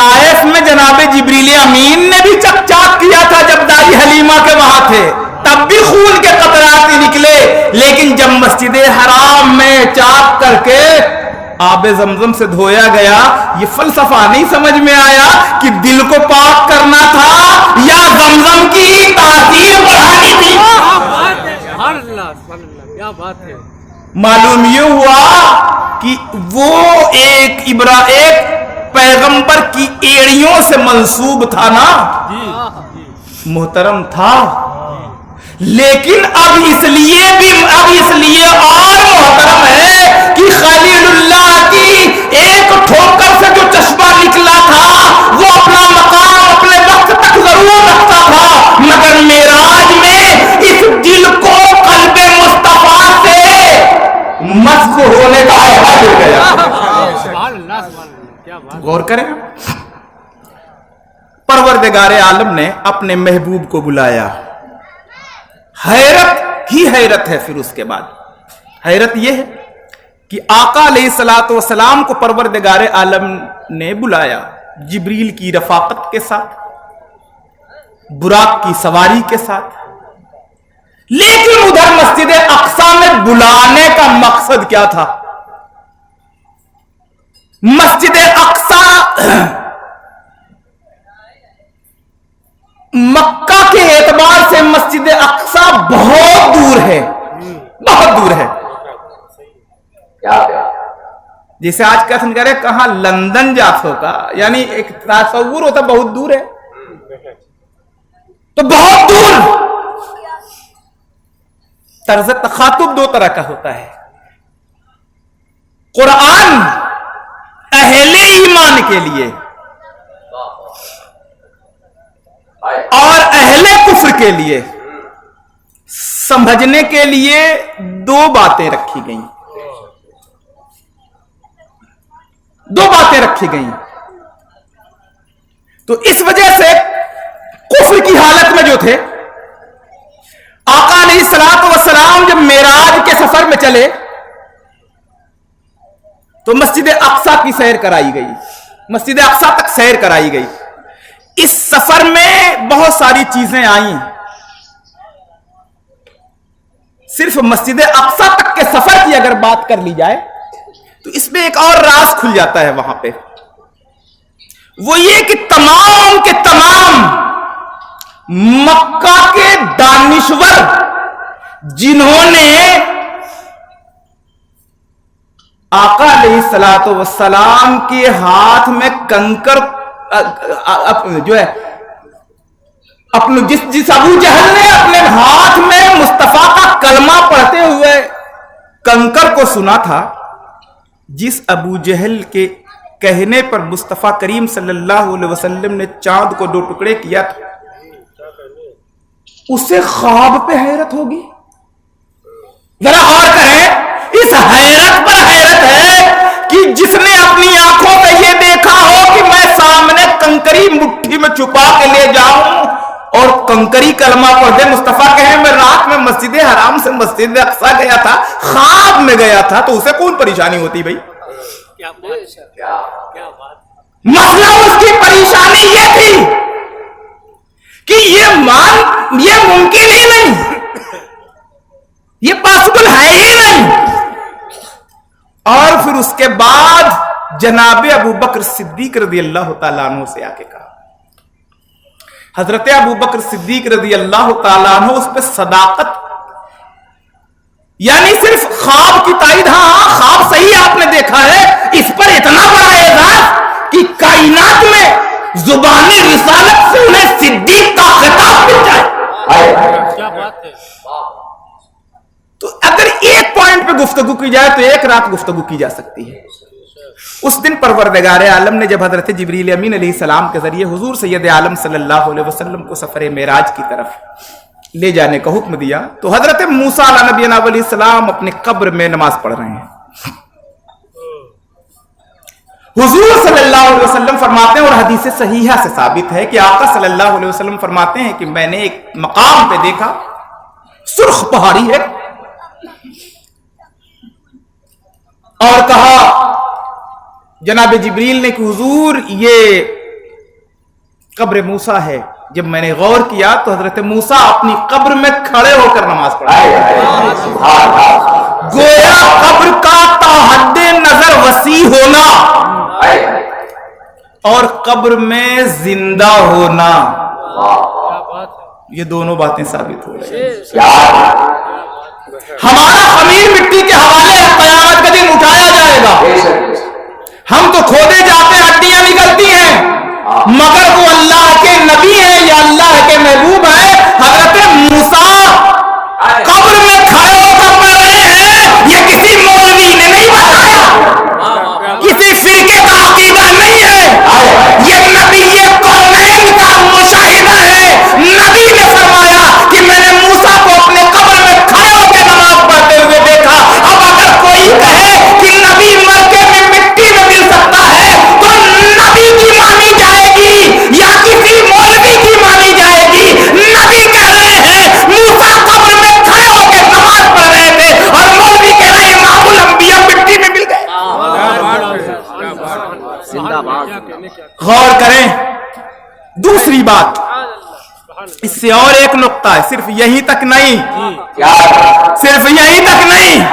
طائف میں جناب جبریل امین نے بھی چکچاک کیا تھا جب دائی حلیمہ کے وہاں تھے، تب بھی خون کے قطرات نکلے، لیکن جب مسجد حرام میں چاک کر کے آب زمزم سے دھویا گیا، یہ فلسفہ نہیں سمجھ میں آیا کہ دل کو پاک کرنا تھا یا زمزم کی تاثیر بڑھانی تھی۔ کیا بات ہے۔ معلوم یہ ہوا کہ وہ ایک پیغمبر کی ایڑیوں سے منسوب تھا نا، محترم تھا، لیکن اب اس لیے اور محترم ہے کہ خلیل اللہ کی ایک ٹھوکر سے جو چشمہ نکلا تھا وہ اپنا مقام اپنے وقت تک ضرور رکھتا تھا، مگر معراج میں اس دل کو قلب مصطفیٰ سے مسح ہونے کا احساس ہو گیا۔ غور کریں، پروردگار عالم نے اپنے محبوب کو بلایا، حیرت ہی حیرت ہے۔ پھر اس کے بعد حیرت یہ ہے کہ آقا علیہ الصلوۃ والسلام کو پروردگار عالم نے بلایا جبریل کی رفاقت کے ساتھ، براق کی سواری کے ساتھ، لیکن ادھر مسجد اقصی میں بلانے کا مقصد کیا تھا؟ مسجد اقصی مکہ کے اعتبار سے مسجد اقصی بہت دور ہے، بہت دور ہے۔ جیسے آج کا سن کرے کہاں لندن جاتوں کا، یعنی ایک تصور ہوتا بہت دور ہے، تو بہت دور۔ طرز تخاطب دو طرح کا ہوتا ہے، قرآن اہل ایمان کے لیے اور اہل کفر کے لیے سمجھنے کے لیے دو باتیں رکھی گئیں، دو باتیں رکھی گئیں۔ تو اس وجہ سے کفر کی حالت میں جو تھے، آقا علیہ الصلوۃ والسلام جب معراج کے سفر میں چلے تو مسجد اقصی کی سیر کرائی گئی، مسجد اقصی تک سیر کرائی گئی۔ اس سفر میں بہت ساری چیزیں آئیں، صرف مسجد اقصی تک کے سفر کی اگر بات کر لی جائے تو اس میں ایک اور راز کھل جاتا ہے وہاں پہ، وہ یہ کہ تمام کے تمام مکہ کے دانشور جنہوں نے آقا علیہ الصلوۃ والسلام کے ہاتھ میں کنکر جو ہے اپنے جس ابو جہل نے اپنے ہاتھ میں مصطفیٰ کا کلمہ پڑھتے ہوئے کنکر کو سنا تھا، جس ابو جہل کے کہنے پر مصطفیٰ کریم صلی اللہ علیہ وسلم نے چاند کو 2 ٹکڑے کیا تھا، اسے خواب پہ حیرت ہوگی؟ ذرا غور کریں، اس حیرت پر حیرت ہے کہ جس نے اپنی آنکھوں میں یہ دیکھا ہو کہ میں سامنے کنکری مٹھی میں چھپا کے لے جاؤں اور کنکری کلمہ پڑھ دے، مصطفیٰ کہے میں رات میں مسجد حرام سے مسجد اقصی گیا تھا، خواب میں گیا تھا، تو اسے کون پریشانی ہوتی بھائی؟ مسئلہ اس کی پریشانی یہ تھی کہ یہ ممکن ہی نہیں، یہ پاسبل ہے ہی نہیں۔ اور پھر اس کے بعد جناب ابو بکر صدیق رضی اللہ تعالیٰ عنہ سے آ کے کہا، حضرت ابو بکر صدیق رضی اللہ تعالیٰ عنہ اس پہ صداقت، یعنی صرف خواب کی تائید، ہاں خواب صحیح آپ نے دیکھا ہے، اس پر اتنا بڑا اعزاز کہ کائنات میں زبان رسالت سے انہیں صدیق کا خطاب مل جائے۔ کیا بات ہے۔ تو اگر ایک پوائنٹ پہ گفتگو کی جائے تو ایک رات گفتگو کی جا سکتی ہے۔ اس دن پروردگار عالم نے جب حضرت جبریل امین علیہ السلام کے ذریعے حضور سید عالم صلی اللہ علیہ وسلم کو سفر معراج کی طرف لے جانے کا حکم دیا تو حضرت موسیٰ علیہ نبی علیہ السلام اپنی قبر میں نماز پڑھ رہے ہیں۔ حضور صلی اللہ علیہ وسلم فرماتے ہیں، اور حدیث صحیحہ سے ثابت ہے کہ آقا صلی اللہ علیہ وسلم فرماتے ہیں کہ میں نے ایک مقام پہ دیکھا، سرخ پہاڑی ہے، اور کہا جناب جبریل نے کہ حضور یہ قبر موسیٰ ہے. جب میں نے غور کیا تو حضرت موسیٰ اپنی قبر میں کھڑے ہو کر نماز پڑھا. گویا قبر کا تا حد نظر وسیع ہونا اور قبر میں زندہ ہونا، یہ دونوں باتیں ثابت ہو رہی ہیں. ہمارا خمیر مٹی کے حوالے قیامت کے دن اٹھایا جائے گا. ہم تو کھودے جاتے ہیں، ہڈیاں نکلتی ہیں، مگر وہ اللہ کے نبی ہیں یا اللہ کے محبوب ہیں. حضرت موسیٰ قبر میں کھڑے ہو کر پڑھ رہے ہیں. یہ کسی مولوی نے نہیں بتایا، کسی فرقے کا عقیدہ نہیں ہے، یہ نبی کونین کا مشاہدہ ہے. نبی نے فرمایا کہ میں نے موسیٰ کو اپنے قبر میں کھڑے ہو کے نماز پڑھتے ہوئے دیکھا. اب اگر کوئی کہے کہ نبی مرکے میں مٹی میں مل سکتا ہے تو نبی کی مانی جائے گی یا کسی مولوی کی مانی جائے گی؟ نبی کہہ رہے ہیں موسیٰ قبر میں کھڑے ہو کے نماز پڑھ رہے تھے اور مولوی کہہ رہے ہیں امام الانبیاء مٹی میں مل گئے. غور کریں. دوسری بات، اس سے اور ایک نقطہ ہے، صرف یہیں تک نہیں، صرف یہیں تک نہیں،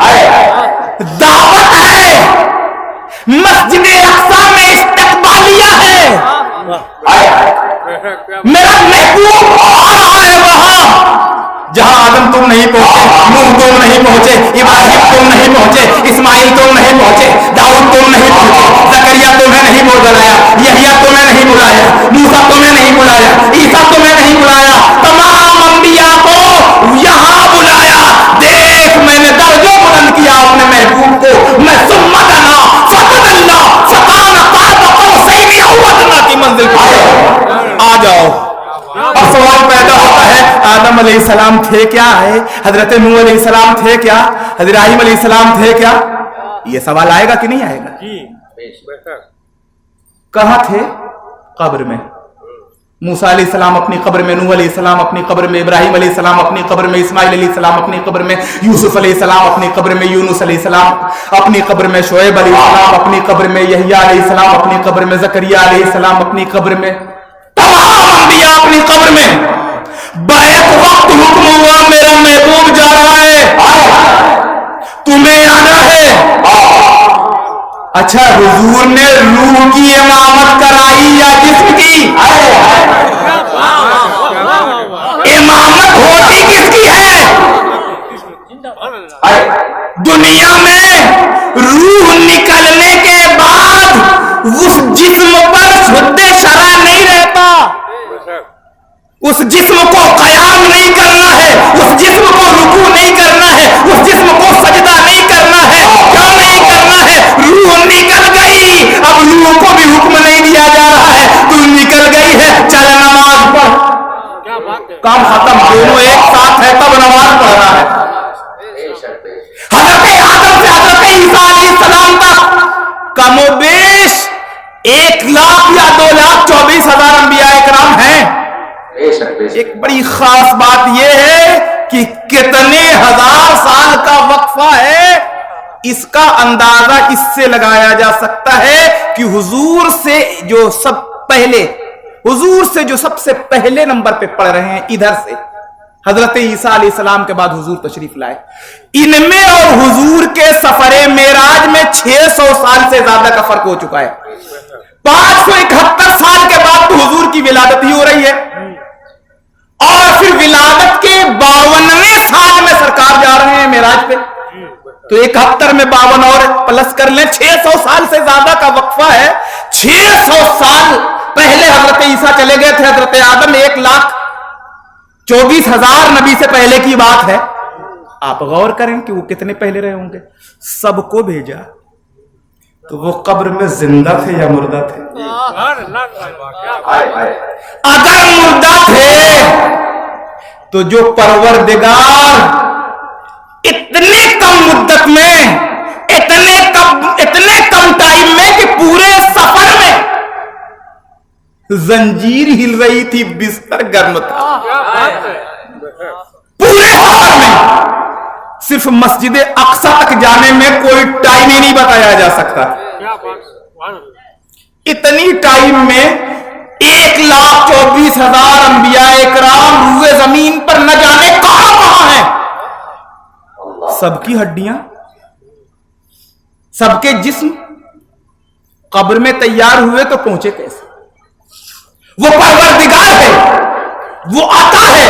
دعوت ہے. مسجد اقصی میں استقبالیہ ہے. میرا محبوب آ رہا ہے وہاں جہاں آدم تم نہیں پہنچے، نوح تم نہیں پہنچے، ابراہیم تم نہیں پہنچے، اسماعیل تم نہیں پہنچے، داؤد تم نہیں پہنچے، زکریا تمہیں نہیں بلایا، یحییٰ تمہیں نہیں بلایا، موسیٰ تمہیں نہیں بلایا، عیسیٰ تمہیں نہیں بلایا. تمام انبیاء کو یہاں بلایا. دیکھ میں نے درجوں بلند کیا اپنے محبوب کو. میں ثم دنا فتدلی فکان قاب قوسین او ادنی کی منزل پر. آ جاؤ. اب سوال پیدا ہوتا ہے آدم علیہ السلام تھے کیا ہے، حضرت نوح علیہ السلام تھے کیا، حضرت ابراہیم علیہ السلام تھے کیا؟ یہ سوال آئے گا کہ نہیں آئے گا؟ کہاں تھے؟ قبر میں. موسیٰ علیہ السلام اپنی قبر میں، نوح علیہ السلام اپنی قبر میں، ابراہیم علیہ السلام اپنی قبر میں، اسماعیل علیہ السلام اپنی قبر میں، یوسف علیہ السلام اپنی قبر میں، یونس علیہ السلام اپنی قبر میں، شعیب علیہ السلام اپنی قبر میں، یحییٰ علیہ السلام اپنی قبر میں، زکریا علیہ السلام اپنی قبر میں، تمام انبیاء اپنی قبر میں. بیک وقت حکم ہوا میرا محبوب جا رہا ہے، تمہیں آنا ہے. اچھا حضور نے روح کی امامت کرائی یا جسم کی؟ امامت ہوتی کس کی ہے؟ دنیا میں روح نکلنے کے بعد اس جسم پر حد شرع نہیں رہتا. اس جسم کو قیام نہیں کرنا ہے، اس جسم کو رکوع نہیں کرنا ہے، اس جسم کو سجدہ نہیں کرنا ہے. کیوں نہیں کرنا ہے؟ روح نکل گئی. اب روح کو بھی حکم نہیں دیا جا رہا ہے تو نکل گئی ہے چل نماز پڑھ. کام ختم. دونوں ایک ساتھ ہے تب نماز پڑھنا ہے. حضرت آدم سے حضرت عیسیٰ علیہ السلام تک کم و بیش 1,00,000 یا 2,24,000 انبیاء اکرام ہیں. ایک بڑی خاص بات یہ ہے کہ کتنے ہزار سال کا وقفہ ہے. اس کا اندازہ اس سے لگایا جا سکتا ہے کہ حضور سے جو سب سے پہلے نمبر پہ پڑھ رہے ہیں ادھر سے حضرت عیسیٰ علیہ السلام کے بعد حضور تشریف لائے. ان میں اور حضور کے سفر معراج میں 600 سال سے زیادہ کا فرق ہو چکا ہے. 571 سال کے بعد تو حضور کی ولادت ہی ہو رہی ہے اور پھر ولادت کے 52ویں سال میں سرکار جا رہے ہیں معراج پہ. تو 71 میں 52 اور پلس کر لیں، 600 سال سے زیادہ کا وقفہ ہے. 600 سال پہلے حضرت عیسیٰ چلے گئے تھے. حضرت آدم 1,24,000 نبی سے پہلے کی بات ہے. آپ غور کریں کہ وہ کتنے پہلے رہے ہوں گے. سب کو بھیجا تو وہ قبر میں زندہ تھے یا مردہ تھے؟ اگر مردہ تھے تو جو پروردگار اتنے کم مدت میں، اتنے کم ٹائم میں کہ پورے سفر میں زنجیر ہل رہی تھی، بستر گرم تھا، پورے سفر میں صرف مسجد اقصی تک جانے میں کوئی ٹائم ہی نہیں بتایا جا سکتا. اتنی ٹائم میں 1,24,000 انبیاء کرام روئے زمین پر نہ جانے کہاں کہاں ہیں. سب کی ہڈیاں، سب کے جسم قبر میں تیار ہوئے تو پہنچے کیسے؟ وہ پروردگار ہے، وہ آتا ہے،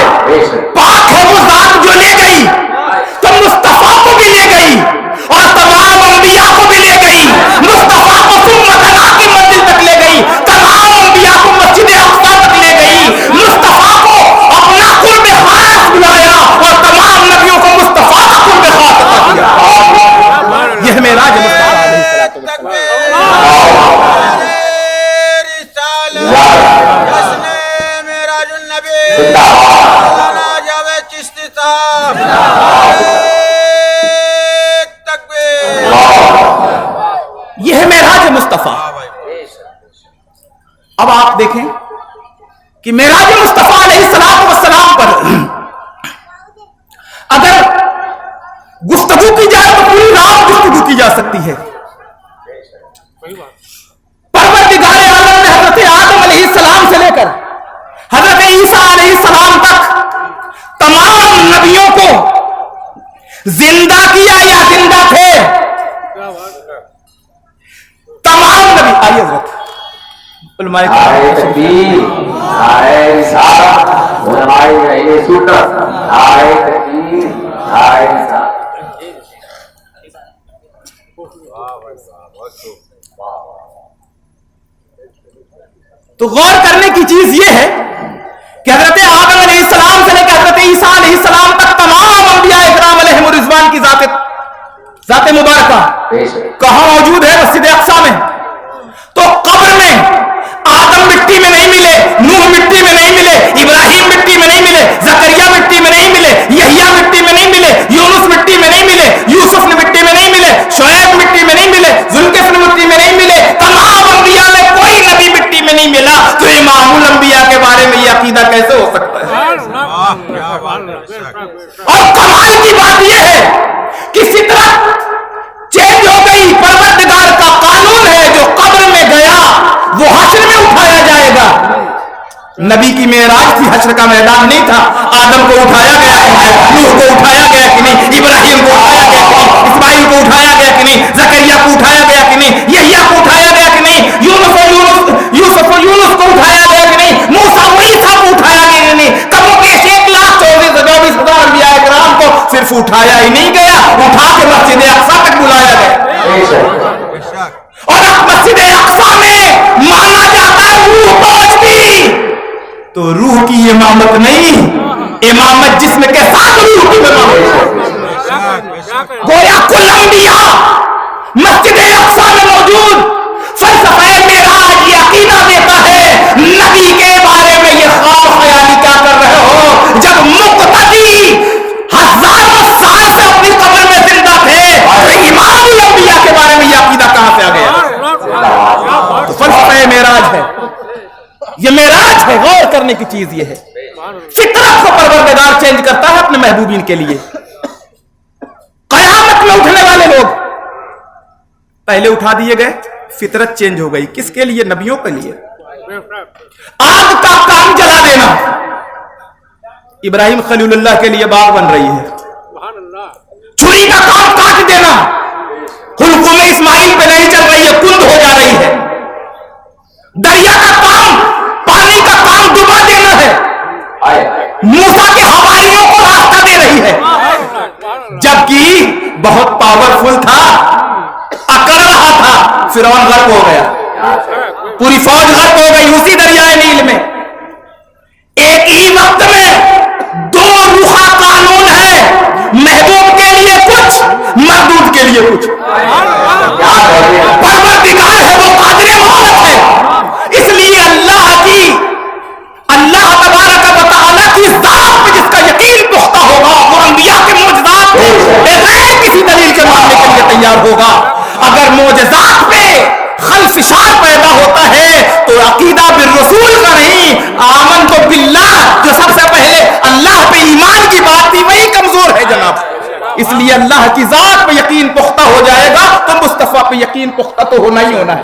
پاک ہے وہ ذات جو لے گئی تو مصطفیٰ کو بھی لے گئی اور تمام انبیاء کو بھی لے گئی. مصطفیٰ کو ثم تنا کی منزل تک لے گئی، تمام انبیاء کو مسجد اقصی تک لے گئی. مصطفیٰ کو اپنا قرب خاص بلایا اور تمام نبیوں کو مصطفیٰ کا قرب خاص عطا کیا. یہ معراج مصطفیٰ علیہ السلام. یہ ہے معراج مصطفیٰ. اب آپ دیکھیں کہ معراج مصطفیٰ علیہ السلام پر اگر گفتگو کی جائے تو پوری رات گفتگو کی جا سکتی ہے. پروردگار عالم نے حضرت آدم علیہ السلام سے لے کر حضرت عیسیٰ علیہ السلام تک تمام نبیوں کو زندہ کیا یا زندہ تھے؟ تمام نبی. آئیے حضرت علماء تو غور کرنے کی چیز یہ ہے کہ حضرت آدم علیہ السلام سے لے کے حضرت عیسیٰ علیہ السلام تک تمام انبیاء اکرام علیہم الرضوان کی ذات مبارکہ کہاں موجود ہے؟ مسجد اقصی میں. تو قبر میں آدم مٹی میں نہیں ملے، نوح مٹی میں نہیں ملے، ابراہیم مٹی میں نہیں ملے، زکریا مٹی میں نہیں ملے، یحییٰ مٹی میں نہیں ملے، یونس مٹی میں نہیں ملے، یوسف مٹی میں نہیں ملے، شعیب مٹی میں نہیں ملے، ذوالکفل مٹی میں نہیں ملے. تمام انبیاء میں کوئی نبی مٹی میں نہیں ملا. تو امام الانبیاء کے بارے میں یہ عقیدہ کیسے ہو سکتا ہے؟ اور کمال کی بات یہ ہے کہ فطرت چینج ہو گئی. پروردگار کا قانون ہے جو قبر میں گیا وہ حشر میں اٹھایا جائے گا. نبی کی معراج تھی، حشر کا میدان نہیں تھا. آدم کو اٹھایا گیا کہ نہیں، نوح کو اٹھایا گیا کہ نہیں، ابراہیم کو اٹھایا گیا کہ نہیں، اسماعیل کو اٹھایا گیا کہ نہیں، زکریا کو اٹھایا گیا کہ نہیں، یحییٰ کو اٹھایا گیا کہ نہیں، یونس کو اٹھایا گیا کہ نہیں، موسیٰ و عیسیٰ کو اٹھایا گیا کہ نہیں. کم و بیش 1,24,000 انبیاء کرام کو صرف اٹھایا ہی نہیں گیا، اٹھا کے مسجد اقصی تک بلایا گیا. اور اب مسجد اقصی میں مانا جاتا ہے روح پہنچ گئی تو روح کی امامت نہیں، امامت جسم کے ساتھ روح کی امامت. گویا کل انبیاء مسجد اقصی میں موجود. فلسفہ معراج یہ عقیدہ دیتا ہے نبی کے بارے میں یہ خواب خیالی کیا کر رہے ہو جب مقتدی ہزاروں سال سے اپنی قبر میں زندہ تھے تو امام الانبیاء کے بارے میں یہ عقیدہ کہاں سے آ گیا؟ تو فلسفہ معراج ہے، یہ معراج ہے. غور کرنے کی چیز یہ ہے فطرت کو پروردگار چینج کرتا ہے اپنے محبوبین کے لیے. قیامت میں اٹھنے والے لوگ پہلے اٹھا دیے گئے، فطرت چینج ہو گئی. کس کے لیے؟ نبیوں کے لیے. آگ کا کام جلا دینا، ابراہیم خلیل اللہ کے لیے باغ بن رہی ہے. چھری کا کام کاٹ دینا، حلقوم اسماعیل پہ نہیں چل رہی ہے، کند ہو جا رہی ہے. دریا کا کام، پانی کا کام ڈبا دینا ہے. موسیٰ کے حواریوں کو راستہ دے رہی ہے، جبکہ بہت پاورفل تھا، اکڑ رہا تھا. فرعون غرق ہو گیا، پوری فوج غرق ہو گئی اسی دریائے نیل میں. ایک ہی وقت میں دو روحا قانون ہے، محبوب کے لیے کچھ، مردود کے لیے کچھ. پروردگار ہے وہ قادر مطلق ہے. اس لیے اللہ تبارک و تعالیٰ کی ذات پہ جس کا یقین پختہ ہوگا وہ انبیاء کے معجزات کو بغیر کسی دلیل کے ماننے کے لیے تیار ہوگا. اگر معجزات پہ خلفشار پیدا ہوتا ہے تو عقیدہ بالرسول کا نہیں، آمنت باللہ جو سب سے پہلے اللہ پہ ایمان کی بات تھی وہی کمزور ہے جناب. اس لیے اللہ کی ذات پہ یقین پختہ ہو جائے گا تو مصطفیٰ پہ یقین پختہ تو ہونا ہی ہونا ہے.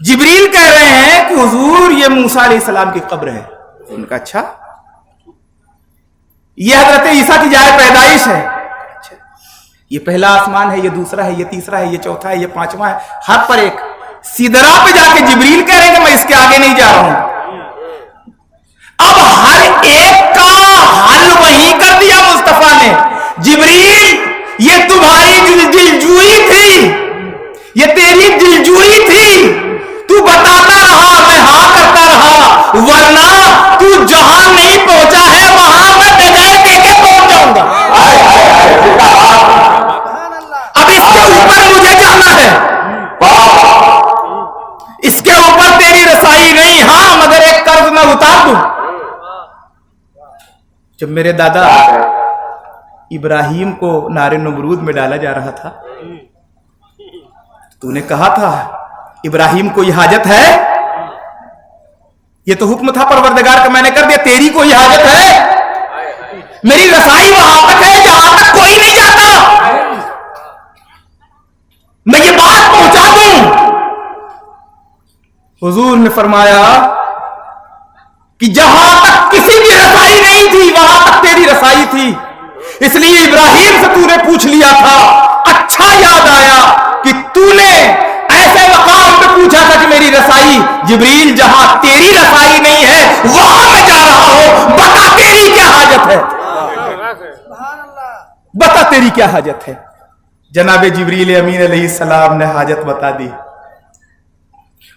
جبریل کہہ رہے ہیں کہ حضور یہ موسیٰ علیہ السلام کی قبر ہے. ان کا اچھا یہ حضرت عیسیٰ کی جائے پیدائش ہے. اچھا یہ پہلا آسمان ہے, یہ دوسرا ہے, یہ تیسرا ہے, یہ چوتھا ہے, یہ پانچواں ہے. ہر پر ایک سدرا پہ جا کے جبریل کہہ رہے ہیں کہ میں اس کے آگے نہیں جا رہا ہوں. اب ہر ایک کا حل وہی کر دیا مصطفیٰ نے. جبریل یہ تمہاری دلجوئی تھی, یہ تیری دلجوئی تھی, تو بتاتا رہا میں ہاں کرتا رہا, ورنہ تو جہاں نہیں پہنچا ہے وہاں میں بغیر دیکھے پہنچ جاؤں گا. اب اس کے اوپر مجھے جانا ہے, اس کے اوپر تیری رسائی نہیں. ہاں مگر ایک قرض میں اتار دوں. جب میرے دادا ابراہیم کو نار نمرود میں ڈالا جا رہا تھا, تو نے کہا تھا ابراہیم کو یہ حاجت ہے, یہ تو حکم تھا پروردگار کا, میں نے کر دیا. تیری کوئی حاجت ہے؟ میری رسائی وہاں تک ہے جہاں تک کوئی نہیں جاتا. میں یہ بات پہنچا دوں. حضور نے فرمایا کہ جہاں تک کسی کی رسائی نہیں تھی وہاں تک تیری رسائی تھی. اس لیے ابراہیم سے تو نے پوچھ لیا تھا. اچھا یاد آیا کہ تو نے ایسے مقام پہ پوچھا تھا کہ میری رسائی. جبریل جہاں تیری رسائی نہیں ہے وہاں میں جا رہا ہوں, بتا تیری کیا حاجت ہے, بتا تیری کیا حاجت ہے. جناب جبریل امین علیہ السلام نے حاجت بتا دی,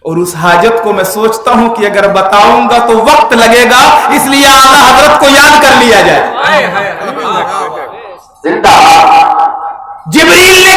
اور اس حاجت کو میں سوچتا ہوں کہ اگر بتاؤں گا تو وقت لگے گا, اس لیے اعلیٰ حضرت کو یاد کر لیا جائے. جبریل